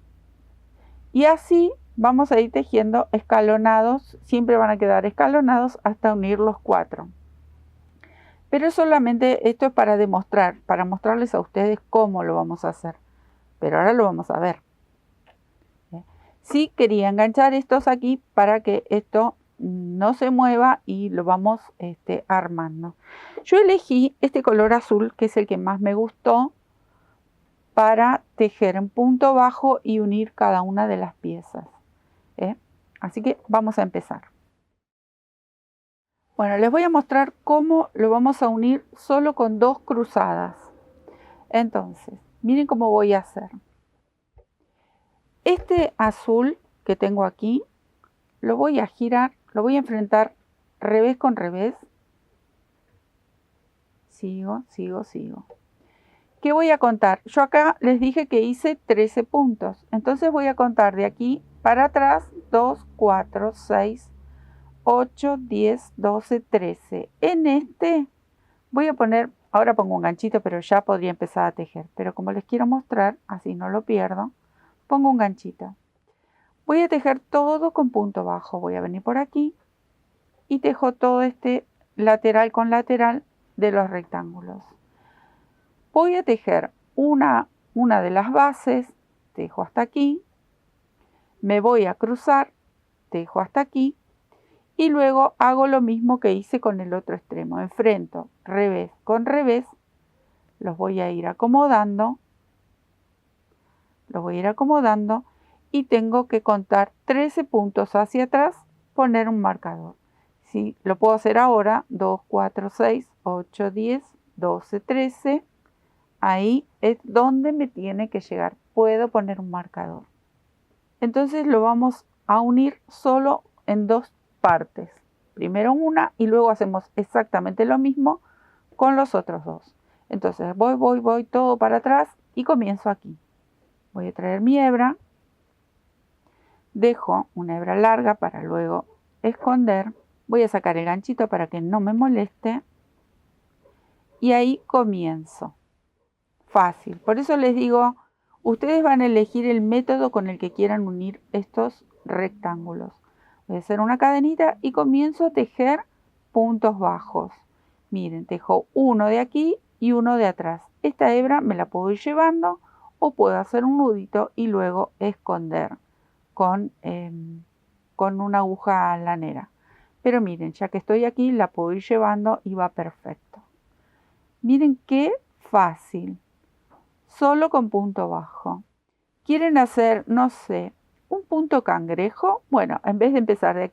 Y así vamos a ir tejiendo escalonados. Siempre van a quedar escalonados hasta unir los 4. Pero solamente esto es para demostrar, para mostrarles a ustedes cómo lo vamos a hacer. Pero ahora lo vamos a ver. Sí quería enganchar estos aquí para que esto no se mueva y lo vamos armando. Yo elegí este color azul, que es el que más me gustó, para tejer en punto bajo y unir cada una de las piezas. Así que vamos a empezar. Bueno, les voy a mostrar cómo lo vamos a unir solo con 2 cruzadas. Entonces, miren cómo voy a hacer. Este azul que tengo aquí, lo voy a girar, lo voy a enfrentar revés con revés. Sigo. ¿Qué voy a contar? Yo acá les dije que hice 13 puntos. Entonces voy a contar de aquí para atrás 2, 4, 6, 8, 10, 12, 13. En este voy a poner, ahora pongo un ganchito, pero ya podría empezar a tejer. Pero como les quiero mostrar, así no lo pierdo, pongo un ganchito. Voy a tejer todo con punto bajo. Voy a venir por aquí y tejo todo este lateral con lateral de los rectángulos. Voy a tejer una de las bases, tejo hasta aquí, me voy a cruzar, tejo hasta aquí y luego hago lo mismo que hice con el otro extremo. Enfrento revés con revés, los voy a ir acomodando, y tengo que contar 13 puntos hacia atrás, poner un marcador. Si lo puedo hacer ahora, 2, 4, 6, 8, 10, 12, 13. Ahí es donde me tiene que llegar. Puedo poner un marcador. Entonces lo vamos a unir solo en 2 partes. Primero una y luego hacemos exactamente lo mismo con los otros 2. Entonces voy todo para atrás y comienzo aquí. Voy a traer mi hebra. Dejo una hebra larga para luego esconder. Voy a sacar el ganchito para que no me moleste. Y ahí comienzo. Fácil. Por eso les digo, ustedes van a elegir el método con el que quieran unir estos rectángulos. Voy a hacer una cadenita y comienzo a tejer puntos bajos. Miren, tejo uno de aquí y uno de atrás. Esta hebra me la puedo ir llevando o puedo hacer un nudito y luego esconder con una aguja lanera. Pero miren, ya que estoy aquí, la puedo ir llevando y va perfecto. Miren qué fácil. Solo con punto bajo. ¿Quieren hacer, no sé, un punto cangrejo? Bueno, en vez de empezar de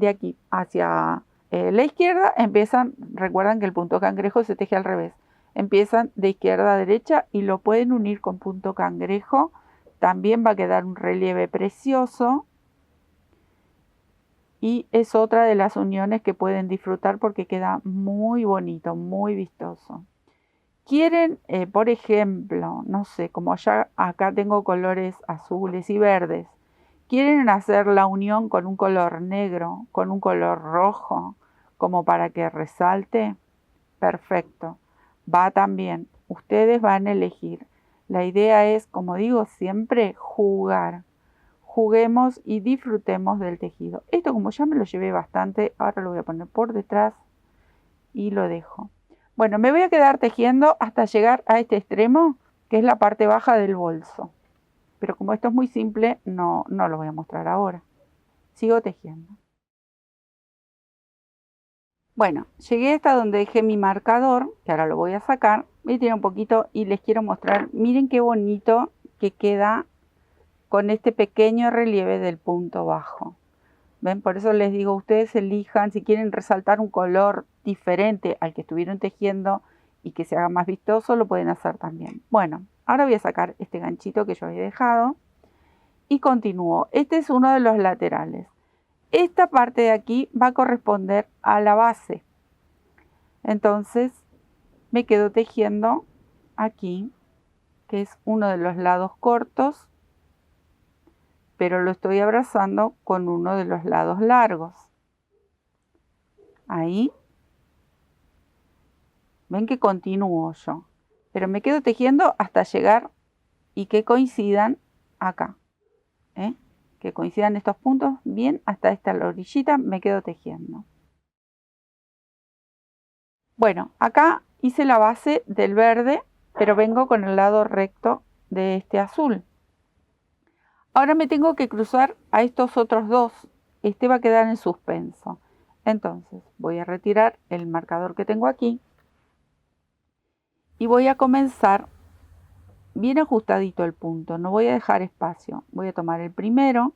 aquí hacia la izquierda, recuerdan que el punto cangrejo se teje al revés. Empiezan de izquierda a derecha y lo pueden unir con punto cangrejo. También va a quedar un relieve precioso. Y es otra de las uniones que pueden disfrutar porque queda muy bonito, muy vistoso. Quieren, por ejemplo, no sé, como ya acá tengo colores azules y verdes, quieren hacer la unión con un color negro, con un color rojo, como para que resalte, perfecto, va también. Ustedes van a elegir. La idea es, como digo siempre, jugar. Juguemos y disfrutemos del tejido. Esto como ya me lo llevé bastante, ahora lo voy a poner por detrás y lo dejo. Bueno, me voy a quedar tejiendo hasta llegar a este extremo, que es la parte baja del bolso. Pero como esto es muy simple, no lo voy a mostrar ahora. Sigo tejiendo. Bueno, llegué hasta donde dejé mi marcador, que ahora lo voy a sacar. Voy a tirar un poquito y les quiero mostrar. Miren qué bonito que queda con este pequeño relieve del punto bajo. ¿Ven? Por eso les digo, ustedes elijan si quieren resaltar un color diferente al que estuvieron tejiendo y que se haga más vistoso, lo pueden hacer también. Bueno, ahora voy a sacar este ganchito que yo había dejado y continúo. Este es uno de los laterales. Esta parte de aquí va a corresponder a la base. Entonces me quedo tejiendo aquí, que es uno de los lados cortos, pero lo estoy abrazando con uno de los lados largos. Ahí. Ven que continúo yo. Pero me quedo tejiendo hasta llegar y que coincidan acá. Que coincidan estos puntos bien hasta esta orillita me quedo tejiendo. Bueno, acá hice la base del verde, pero vengo con el lado recto de este azul. Ahora me tengo que cruzar a estos otros dos. Este va a quedar en suspenso. Entonces voy a retirar el marcador que tengo aquí y voy a comenzar bien ajustadito el punto. No voy a dejar espacio. Voy a tomar el primero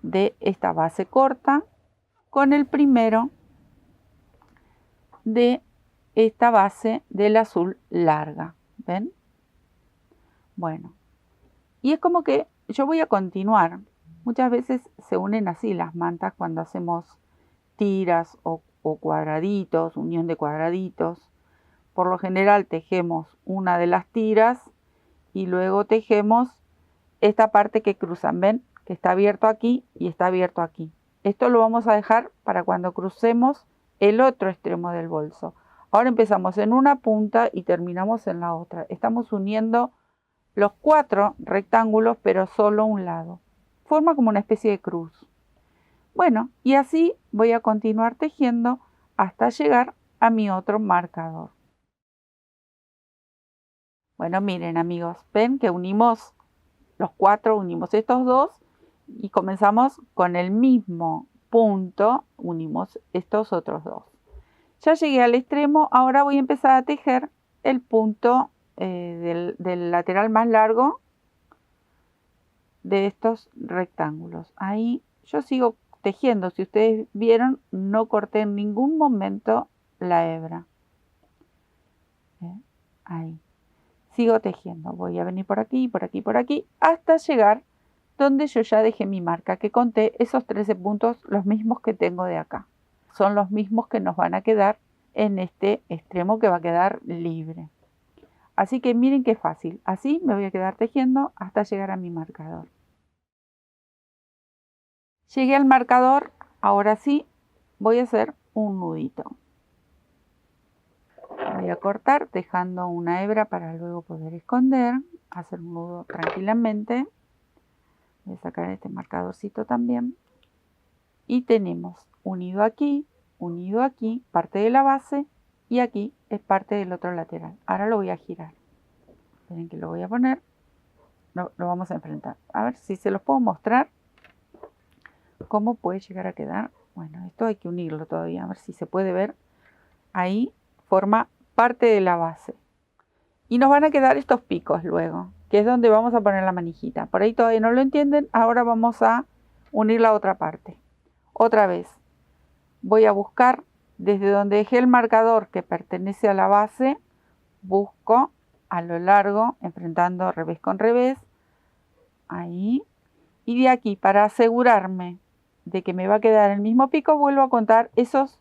de esta base corta con el primero de esta base del azul larga. ¿Ven? Bueno. Y es como que yo voy a continuar. Muchas veces se unen así las mantas cuando hacemos tiras o cuadraditos, unión de cuadraditos. Por lo general tejemos una de las tiras y luego tejemos esta parte que cruzan. ¿Ven? Que está abierto aquí y está abierto aquí. Esto lo vamos a dejar para cuando crucemos el otro extremo del bolso. Ahora empezamos en una punta y terminamos en la otra. Estamos uniendo los 4 rectángulos, pero solo un lado. Forma como una especie de cruz. Bueno, y así voy a continuar tejiendo hasta llegar a mi otro marcador. Bueno, miren amigos, ven que unimos los 4, unimos estos dos y comenzamos con el mismo punto, unimos estos otros dos. Ya llegué al extremo, ahora voy a empezar a tejer el punto del lateral más largo de estos rectángulos. Ahí yo sigo tejiendo, si ustedes vieron, no corté en ningún momento la hebra. Ahí. Sigo tejiendo, voy a venir por aquí, por aquí, por aquí, hasta llegar donde yo ya dejé mi marca, que conté esos 13 puntos, los mismos que tengo de acá. Son los mismos que nos van a quedar en este extremo que va a quedar libre. Así que miren qué fácil. Así me voy a quedar tejiendo hasta llegar a mi marcador. Llegué al marcador, Ahora sí, voy a hacer un nudito. Voy a cortar dejando una hebra para luego poder esconder, hacer un nudo tranquilamente. Voy a sacar este marcadorcito también. Y tenemos unido aquí, parte de la base y aquí es parte del otro lateral. Ahora lo voy a girar. Esperen que lo voy a poner. Lo vamos a enfrentar. A ver si se los puedo mostrar cómo puede llegar a quedar. Bueno, esto hay que unirlo todavía, a ver si se puede ver. Ahí forma parte de la base. Y nos van a quedar estos picos luego, que es donde vamos a poner la manijita. Por ahí todavía no lo entienden, ahora vamos a unir la otra parte. Otra vez, voy a buscar desde donde dejé el marcador que pertenece a la base, busco a lo largo, enfrentando revés con revés, ahí. Y de aquí, para asegurarme de que me va a quedar el mismo pico, vuelvo a contar esos,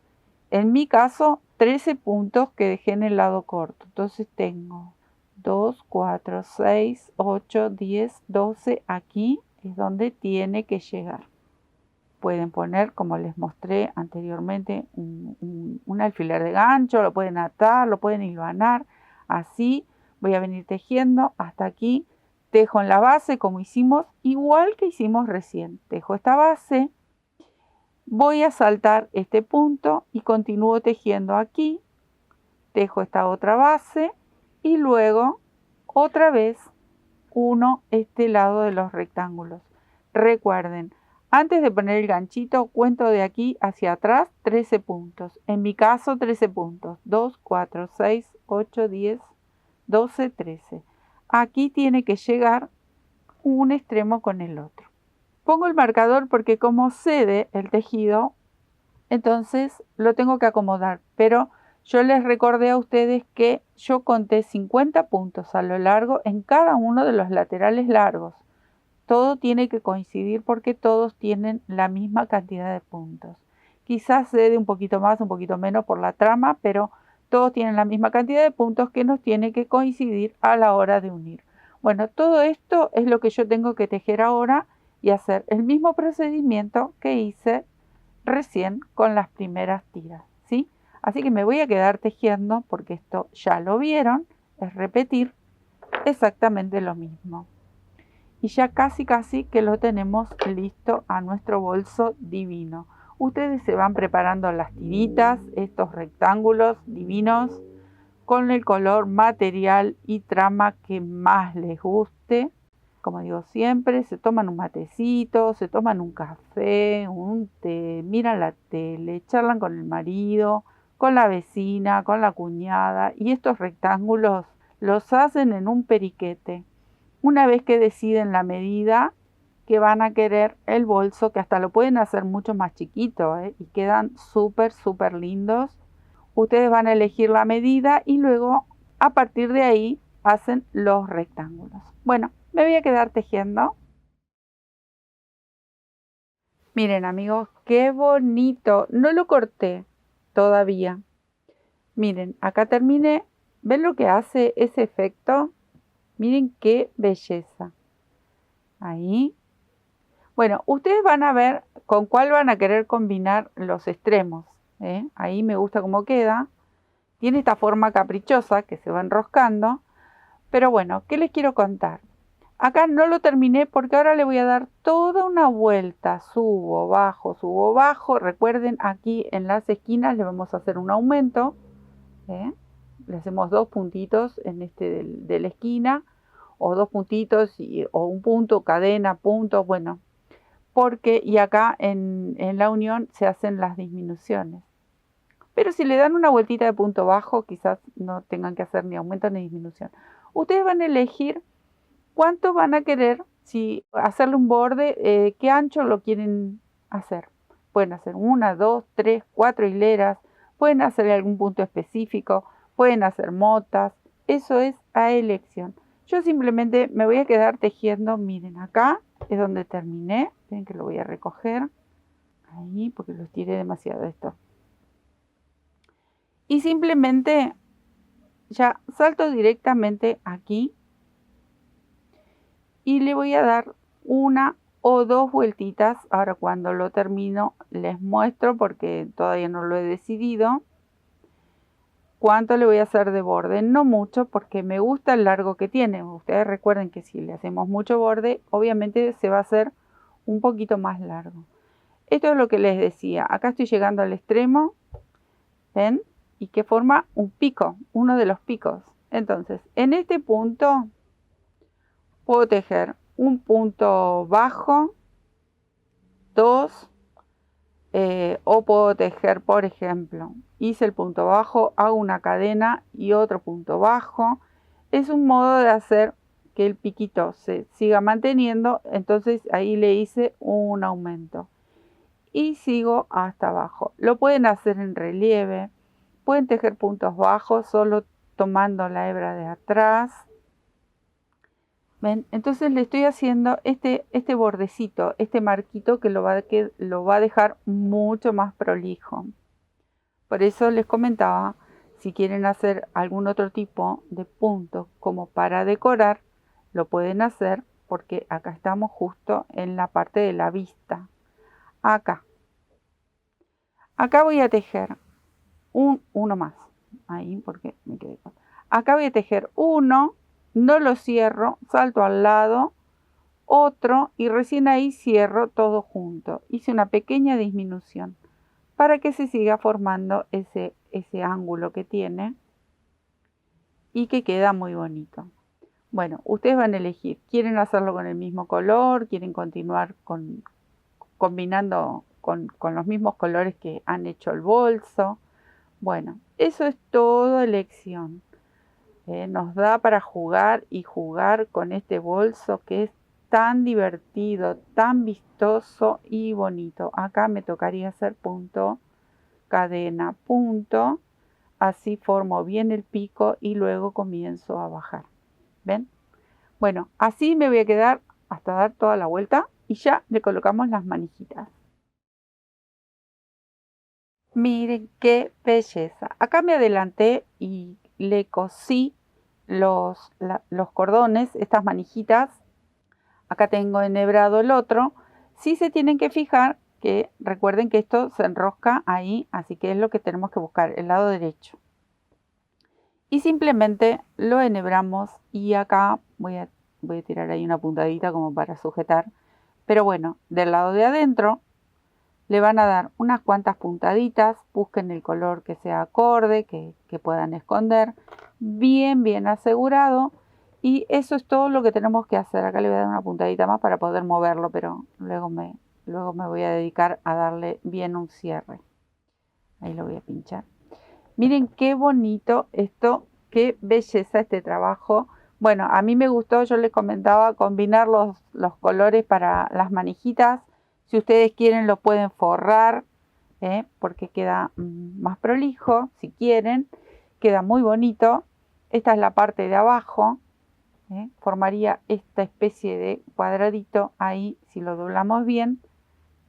en mi caso, 13 puntos que dejé en el lado corto. Entonces tengo 2, 4, 6, 8, 10, 12. Aquí es donde tiene que llegar. Pueden poner, como les mostré anteriormente, un alfiler de gancho, lo pueden atar, lo pueden hilvanar. Así voy a venir tejiendo hasta aquí. Tejo en la base como hicimos, igual que hicimos recién. Tejo esta base, voy a saltar este punto y continúo tejiendo aquí. Tejo esta otra base y luego otra vez uno este lado de los rectángulos. Recuerden, antes de poner el ganchito, cuento de aquí hacia atrás 13 puntos. En mi caso, 13 puntos. 2, 4, 6, 8, 10, 12, 13. Aquí tiene que llegar un extremo con el otro. Pongo el marcador porque como cede el tejido, entonces lo tengo que acomodar. Pero yo les recordé a ustedes que yo conté 50 puntos a lo largo en cada uno de los laterales largos. Todo tiene que coincidir porque todos tienen la misma cantidad de puntos. Quizás cede un poquito más, un poquito menos por la trama, pero todos tienen la misma cantidad de puntos que nos tiene que coincidir a la hora de unir. Bueno, todo esto es lo que yo tengo que tejer ahora y hacer el mismo procedimiento que hice recién con las primeras tiras, ¿sí? Así que me voy a quedar tejiendo porque esto ya lo vieron, es repetir exactamente lo mismo. Y ya casi que lo tenemos listo a nuestro bolso divino. Ustedes se van preparando las tiritas, estos rectángulos divinos, con el color, material y trama que más les guste. Como digo siempre, se toman un matecito, se toman un café, un té, miran la tele, charlan con el marido, con la vecina, con la cuñada, y estos rectángulos los hacen en un periquete. Una vez que deciden la medida que van a querer el bolso, que hasta lo pueden hacer mucho más chiquito, y quedan súper lindos. Ustedes van a elegir la medida y luego a partir de ahí hacen los rectángulos. Bueno, me voy a quedar tejiendo. Miren amigos, qué bonito. No lo corté todavía. Miren, acá terminé. ¿Ven lo que hace ese efecto? Miren qué belleza. Ahí. Bueno, ustedes van a ver con cuál van a querer combinar los extremos. Ahí me gusta cómo queda. Tiene esta forma caprichosa que se va enroscando. Pero bueno, ¿qué les quiero contar? Acá no lo terminé porque ahora le voy a dar toda una vuelta. Subo, bajo, subo, bajo. Recuerden, aquí en las esquinas le vamos a hacer un aumento. Le hacemos 2 puntitos en este de la esquina. O 2 puntitos o un punto, cadena, punto. Bueno, porque y acá en la unión se hacen las disminuciones. Pero si le dan una vueltita de punto bajo, quizás no tengan que hacer ni aumento ni disminución. Ustedes van a elegir cuánto van a querer, si hacerle un borde, qué ancho lo quieren hacer. Pueden hacer 1, 2, 3, 4 hileras, pueden hacerle algún punto específico, pueden hacer motas, eso es a elección. Yo simplemente me voy a quedar tejiendo, miren acá es donde terminé, ven que lo voy a recoger, ahí porque lo estiré demasiado esto. Y simplemente ya salto directamente aquí y le voy a dar una o 2 vueltitas. Ahora cuando lo termino les muestro porque todavía no lo he decidido. ¿Cuánto le voy a hacer de borde? No mucho porque me gusta el largo que tiene. Ustedes recuerden que si le hacemos mucho borde, obviamente se va a hacer un poquito más largo. Esto es lo que les decía. Acá estoy llegando al extremo. ¿Ven? Y que forma un pico, uno de los picos. Entonces, en este punto puedo tejer un punto bajo, 2, o puedo tejer, por ejemplo, hice el punto bajo, hago una cadena y otro punto bajo. Es un modo de hacer que el piquito se siga manteniendo, entonces ahí le hice un aumento y sigo hasta abajo. Lo pueden hacer en relieve, pueden tejer puntos bajos solo tomando la hebra de atrás. ¿Ven? Entonces le estoy haciendo este bordecito, este marquito que lo va a dejar mucho más prolijo. Por eso les comentaba, si quieren hacer algún otro tipo de puntos como para decorar, lo pueden hacer porque acá estamos justo en la parte de la vista. Acá voy a tejer uno más. Ahí porque me quedé. Acá voy a tejer uno. No lo cierro, salto al lado, otro y recién ahí cierro todo junto. Hice una pequeña disminución para que se siga formando ese ángulo que tiene y que queda muy bonito. Bueno, ustedes van a elegir, ¿quieren hacerlo con el mismo color? ¿Quieren continuar combinando con los mismos colores que han hecho el bolso? Bueno, eso es todo elección. Nos da para jugar y jugar con este bolso que es tan divertido, tan vistoso y bonito. Acá me tocaría hacer punto, cadena, punto. Así formo bien el pico y luego comienzo a bajar. ¿Ven? Bueno, así me voy a quedar hasta dar toda la vuelta y ya le colocamos las manijitas. Miren qué belleza. Acá me adelanté y le cosí los cordones, estas manijitas. Acá tengo enhebrado el otro. Sí se tienen que fijar que recuerden que esto se enrosca ahí, así que es lo que tenemos que buscar, el lado derecho. Y simplemente lo enhebramos y acá voy a tirar ahí una puntadita como para sujetar. Pero bueno, del lado de adentro le van a dar unas cuantas puntaditas, busquen el color que sea acorde, que puedan esconder, bien asegurado. Y eso es todo lo que tenemos que hacer. Acá le voy a dar una puntadita más para poder moverlo, pero luego me voy a dedicar a darle bien un cierre. Ahí lo voy a pinchar. Miren qué bonito esto, qué belleza este trabajo. Bueno, a mí me gustó, yo les comentaba, combinar los colores para las manijitas. Si ustedes quieren lo pueden forrar, porque queda más prolijo, si quieren. Queda muy bonito. Esta es la parte de abajo. Formaría esta especie de cuadradito ahí, si lo doblamos bien,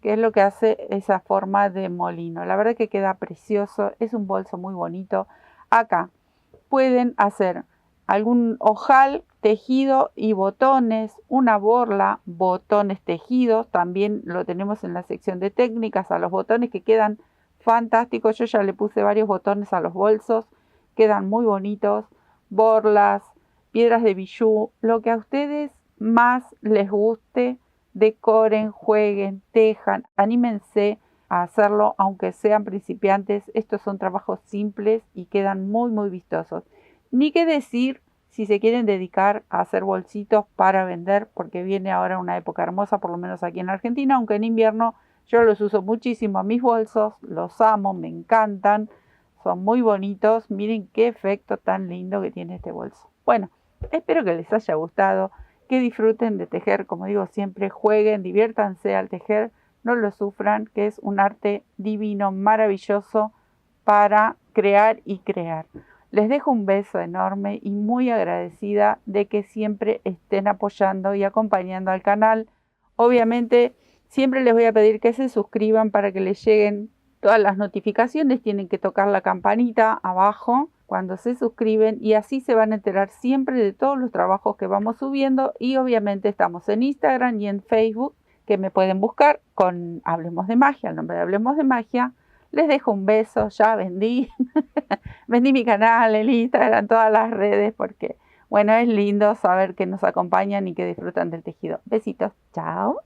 que es lo que hace esa forma de molino. La verdad que queda precioso, es un bolso muy bonito. Acá pueden hacer algún ojal tejido y botones, una borla, botones tejidos, también lo tenemos en la sección de técnicas a los botones que quedan fantásticos. Yo ya le puse varios botones a los bolsos, quedan muy bonitos, borlas, piedras de bijou, lo que a ustedes más les guste, decoren, jueguen, tejan, anímense a hacerlo aunque sean principiantes. Estos son trabajos simples y quedan muy vistosos. Ni qué decir si se quieren dedicar a hacer bolsitos para vender, porque viene ahora una época hermosa, por lo menos aquí en Argentina, aunque en invierno yo los uso muchísimo a mis bolsos, los amo, me encantan, son muy bonitos. Miren qué efecto tan lindo que tiene este bolso. Bueno, espero que les haya gustado, que disfruten de tejer, como digo siempre, jueguen, diviértanse al tejer, no lo sufran, que es un arte divino, maravilloso para crear y crear. Les dejo un beso enorme y muy agradecida de que siempre estén apoyando y acompañando al canal. Obviamente, siempre les voy a pedir que se suscriban para que les lleguen todas las notificaciones. Tienen que tocar la campanita abajo cuando se suscriben y así se van a enterar siempre de todos los trabajos que vamos subiendo. Y obviamente estamos en Instagram y en Facebook. que me pueden buscar con Hablemos de Magia, el nombre de Hablemos de Magia. Les dejo un beso, ya vendí, vendí mi canal, el Instagram, todas las redes, porque bueno, es lindo saber que nos acompañan y que disfrutan del tejido. Besitos, chao.